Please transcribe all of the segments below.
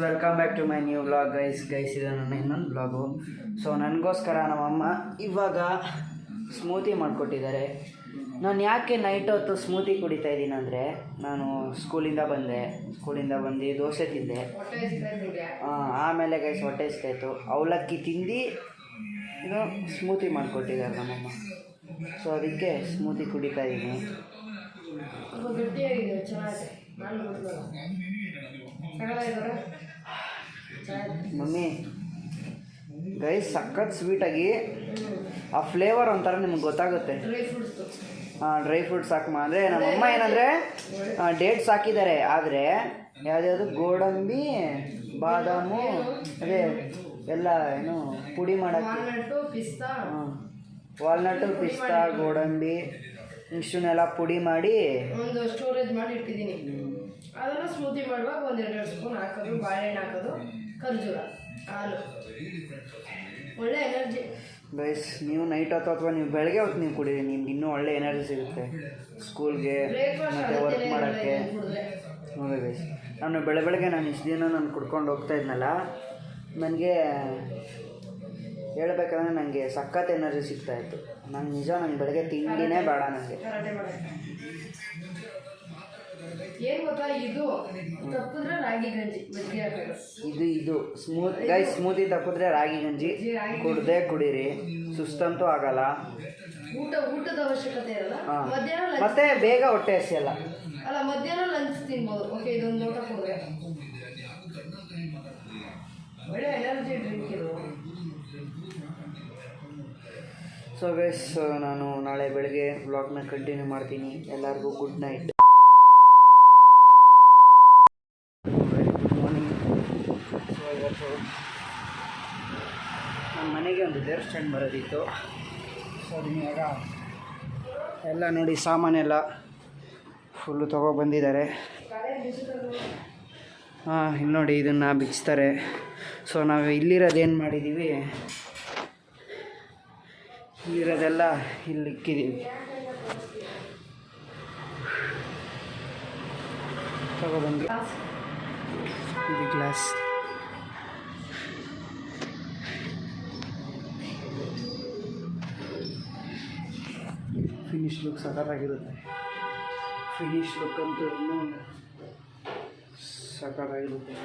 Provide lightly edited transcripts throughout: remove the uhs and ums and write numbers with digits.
Welcome back to my new vlog guys ಇದು ನನ್ನ ಇನ್ನೊಂದು ವ್ಲಾಗು. ಸೊ ನನಗೋಸ್ಕರ ನಮ್ಮಮ್ಮ ಇವಾಗ ಸ್ಮೂತಿ ಮಾಡಿಕೊಟ್ಟಿದ್ದಾರೆ. ನಾನು ಯಾಕೆ ನೈಟ್ ಹೊತ್ತು ಸ್ಮೂತಿ ಕುಡಿತಾ ಇದ್ದೀನಿ ಅಂದರೆ, ನಾನು ಸ್ಕೂಲಿಂದ ಬಂದು ದೋಸೆ ತಿಂದೆ. ಆಮೇಲೆ ಗೈಸ್ ಹೊಟ್ಟೆ ಇಸ್ತಾಯಿತ್ತು. ಅವಲಕ್ಕಿ ತಿಂದು ಇದು ಸ್ಮೂತಿ ಮಾಡಿಕೊಟ್ಟಿದ್ದಾರೆ ನಮ್ಮಮ್ಮ. ಸೊ ಅದಕ್ಕೆ ಸ್ಮೂತಿ ಕುಡಿತಾ ಇದ್ದೀನಿ. ಮಮ್ಮಿ ಗೈಸ್ ಸಖತ್ ಸ್ವೀಟಾಗಿ ಆ ಫ್ಲೇವರ್ ಒಂಥರ ನಿಮ್ಗೆ ಗೊತ್ತಾಗುತ್ತೆ. ಡ್ರೈ ಫ್ರೂಟ್ಸ್ ಹಾಕಮ್ಮ ಅಂದರೆ ನಮ್ಮಮ್ಮ ಏನಂದರೆ ಡೇಟ್ಸ್ ಹಾಕಿದ್ದಾರೆ. ಆದರೆ ಯಾವುದ್ಯಾವುದು ಗೋಡಂಬಿ, ಬಾದಾಮು, ಅದೇ ಎಲ್ಲ ಏನು ಪುಡಿ ಮಾಡೋಕ್ಕೆ ವಾಲ್ನಟ್ಟು, ಪಿಸ್ತಾ, ಗೋಡಂಬಿ ಇಷ್ಟನ್ನೆಲ್ಲ ಪುಡಿ ಮಾಡಿ ಒಂದು ಸ್ಟೋರೇಜ್ ಮಾಡಿ ಇಟ್ಟಿದ್ದೀನಿ. ಅದನ್ನು ಸ್ಮೂತಿ ಮಾಡುವಾಗ ಒಂದು 2 ಸ್ಪೂನ್ ಹಾಕೋದು, ಬಾಳೆಹಣ್ಣು ಹಾಕೋದು, ಖರ್ಜೂರ, ಹಾಲು, ಒಳ್ಳೆ ಎನರ್ಜಿ. ಗೈಸ್ ನೀವು ನೈಟ್ ಹೊತ್ತು ಅಥವಾ ನೀವು ಬೆಳಗ್ಗೆ ಹೊತ್ತು ನೀವು ಕುಡೀರಿ, ನಿಮ್ಗೆ ಇನ್ನೂ ಒಳ್ಳೆ ಎನರ್ಜಿ ಸಿಗುತ್ತೆ ಸ್ಕೂಲ್ಗೆ ಮತ್ತು ವರ್ಕ್ ಮಾಡೋಕ್ಕೆ. ನೋಡಿ ಗೈಸ್, ನಾನು ಬೆಳಗ್ಗೆ ನಾನು ಇಷ್ಟು ದಿನ ನಾನು ಕುಡ್ಕೊಂಡು ಹೋಗ್ತಾ ಇದ್ನಲ್ಲ, ನನಗೆ ಹೇಳ್ಬೇಕಂದ್ರೆ ನನಗೆ ಸಖತ್ ಎನರ್ಜಿ ಸಿಗ್ತಾಯಿತ್ತು. ನಂಗೆ ಬೆಳಗ್ಗೆ ತಿಂಡಿನೇ ಬೇಡ ನನಗೆ. ಏನು ಗೊತ್ತಾ, ಇದು ತಪ್ಪಿದ್ರೆ ರಾಗಿ ಗಂಜಿ ಇದು ಸ್ಮೂತಿ ತಪ್ಪಿದ್ರೆ ರಾಗಿ ಗಂಜಿ ಕುಡೀರಿ, ಸುಸ್ತಂತೂ ಆಗಲ್ಲ, ಊಟದ ಅವಶ್ಯಕತೆ ಇರಲ್ಲ. ಮಧ್ಯಾಹ್ನ ಮತ್ತೆ ಬೇಗ ಹೊಟ್ಟೆ ಹಸಿಯಲ್ಲ. ಅಲ್ಲ, ಮಧ್ಯಾಹ್ನ ಲಂಚ್ ತಿನ್ಬೋದು. ಓಕೆ, ಇದೊಂದು ಲೋಟ ಕುಡಿದ್ರೆ ಒಳ್ಳೆ ಎನರ್ಜಿ ಡ್ರಿಂಕ್ ಇದು. ಸೊ ಗೈಸ್, ನಾನು ನಾಳೆ ಬೆಳಗ್ಗೆ ವ್ಲಾಗ್ನ ಕಂಟಿನ್ಯೂ ಮಾಡ್ತೀನಿ. ಎಲ್ಲರಿಗೂ good night. Good morning. So ಇವತ್ತು ನಮ್ಮ ಮನೆಗೆ ಒಂದು ದೇವಸ್ಥಾನ ಬರೋದಿತ್ತು. ಸೊ ಅದನ್ನ ಇವಾಗ ಎಲ್ಲ ನೋಡಿ ಸಾಮಾನೆಲ್ಲ ಫುಲ್ಲು ತೊಗೊಬಂದಿದ್ದಾರೆ. ಇಲ್ಲಿ ನೋಡಿ ಇದನ್ನು ಬಿಚ್ತಾರೆ. ಸೊ ನಾವು ಇಲ್ಲಿರೋದೇನು ಮಾಡಿದ್ದೀವಿ, ಇಲ್ಲಿರೋದೆಲ್ಲ ಇಲ್ಲಿ ಇಕ್ಕಿದ್ದೀವಿ. ತಗೊಬಂದು ಇದು ಗ್ಲಾಸ್. ಫಿನಿಶ್ ಲುಕ್ ಸಖತ್ತಾಗಿರುತ್ತೆ. ಫಿನಿಶ್ ಲುಕ್ ಅಂತೂ ಇನ್ನೂ ಸಖತ್ತಾಗಿರುತ್ತೆ.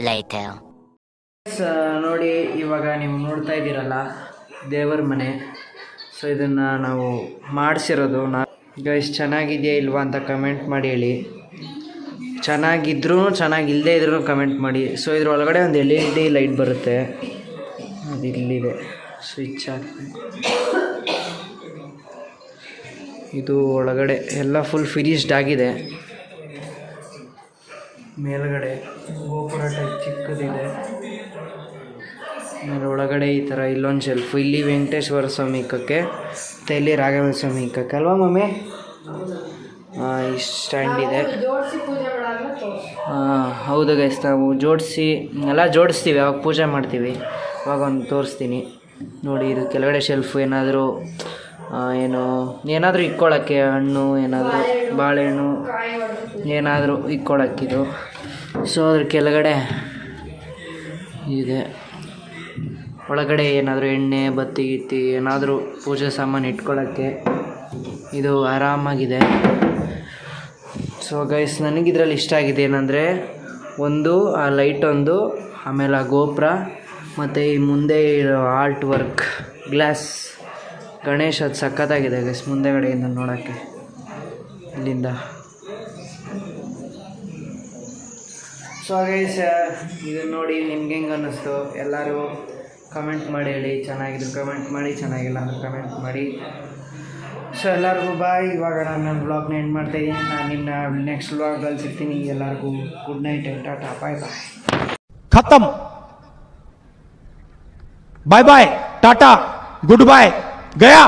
later. ನೋಡಿ ಇವಾಗ ನೀವು ನೋಡ್ತಾ ಇದ್ದೀರಲ್ಲ ದೇವರ ಮನೆ. ಸೊ ಇದನ್ನು ನಾವು ಮಾಡಿಸಿರೋದು. ಗೈಸ್ ಚೆನ್ನಾಗಿದೆಯಾ ಇಲ್ವಾ ಅಂತ ಕಮೆಂಟ್ ಮಾಡಿ ಹೇಳಿ. ಚೆನ್ನಾಗಿದ್ರೂ ಚೆನ್ನಾಗಿಲ್ಲದೆ ಇದ್ರೂ ಕಮೆಂಟ್ ಮಾಡಿ. ಸೊ ಇದ್ರ ಒಳಗಡೆ ಒಂದು LED ಲೈಟ್ ಬರುತ್ತೆ, ಅದು ಇಲ್ಲಿದೆ, ಸ್ವಿಚ್ ಹಾಕಬೇಕು. ಇದು ಒಳಗಡೆ ಎಲ್ಲ ಫುಲ್ ಫಿನಿಶ್ಡ್ ಆಗಿದೆ. ಮೇಲ್ಗಡೆ ಗೋಪುರ ಟೈಪ್ ಚಿಕ್ಕದಿದೆ. ಆಮೇಲೆ ಒಳಗಡೆ ಈ ಥರ ಇಲ್ಲೊಂದು ಶೆಲ್ಫು, ಇಲ್ಲಿ ವೆಂಕಟೇಶ್ವರ ಸ್ವಾಮಿ ಇಕ್ಕಕ್ಕೆ ಮತ್ತು ಇಲ್ಲಿ ರಾಘವೇಂದ್ರ ಸ್ವಾಮಿ ಇಕ್ಕಕ್ಕೆ ಅಲ್ವಾ ಮಮ್ಮಿ? ಈ ಸ್ಟ್ಯಾಂಡ್ ಇದೆ. ಜೋಡಿಸಿ ಪೂಜೆ ಮಾಡಾದ್ಮೇಲೆ ತೋರಿಸಿ. ಹೌದು ಗೈಸ್, ನಾವು ಜೋಡಿಸಿ ಎಲ್ಲ ಜೋಡಿಸ್ತೀವಿ, ಅವಾಗ ಪೂಜೆ ಮಾಡ್ತೀವಿ, ಅವಾಗ ಒಂದು ತೋರಿಸ್ತೀನಿ ನೋಡಿ. ಇದು ಕೆಳಗಡೆ ಶೆಲ್ಫು ಏನಾದರೂ ಏನಾದರೂ ಇಕ್ಕೊಳ್ಳೋಕ್ಕೆ, ಹಣ್ಣು ಏನಾದರೂ ಬಾಳೆಹಣ್ಣು ಕಾಯಿ ಹೊಡೆದು ಏನಾದರೂ ಇಕ್ಕೊಳ್ಳೋಕ್ಕಿದು. ಸೊ ಅದ್ರ ಕೆಳಗಡೆ ಇದೆ. ಒಳಗಡೆ ಏನಾದರೂ ಎಣ್ಣೆ ಬತ್ತಿ ಗಿತ್ತಿ ಏನಾದರೂ ಪೂಜೆ ಸಾಮಾನು ಇಟ್ಕೊಳ್ಳೋಕ್ಕೆ ಇದು ಆರಾಮಾಗಿದೆ. ಸೊ ಗೈಸ್, ನನಗಿದ್ರಲ್ಲಿ ಇಷ್ಟ ಆಗಿದೆ ಏನಂದರೆ, ಒಂದು ಆ ಲೈಟ್ ಒಂದು, ಆಮೇಲೆ ಆ ಗೋಪುರ, ಮತ್ತು ಈ ಮುಂದೆ ಇರೋ ಆರ್ಟ್ ವರ್ಕ್ ಗ್ಲಾಸ್ ಗಣೇಶ್, ಅದು ಸಖತ್ತಾಗಿದೆ ಗೈಸ್ ಮುಂದೆಗಡೆಯಿಂದ ನೋಡೋಕ್ಕೆ ಇಲ್ಲಿಂದ. ಸೊ ಗೈಸ್, ಇದನ್ನು ನೋಡಿ ನಿಮ್ಗೆ ಹೆಂಗೆ ಅನ್ನಿಸ್ತು ಎಲ್ಲರೂ ಕಮೆಂಟ್ ಮಾಡಿ ಹೇಳಿ. ಚೆನ್ನಾಗಿದ್ರು ಕಮೆಂಟ್ ಮಾಡಿ, ಚೆನ್ನಾಗಿಲ್ಲ ಅಂದ್ರೆ ಕಮೆಂಟ್ ಮಾಡಿ. ಸೊ ಎಲ್ಲರಿಗೂ ಬಾಯ್. ಇವಾಗ ನಾನು ನನ್ನ ವ್ಲಾಗ್ನ ಎಂಡ್ ಮಾಡ್ತಾಯಿದ್ದೀನಿ. ನಾನು ನಿನ್ನ ನೆಕ್ಸ್ಟ್ ವ್ಲಾಗಲ್ಲಿ ಸಿಗ್ತೀನಿ. ಎಲ್ಲರಿಗೂ good night and tata, bye bye. खत्म, bye bye, tata, goodbye, गया.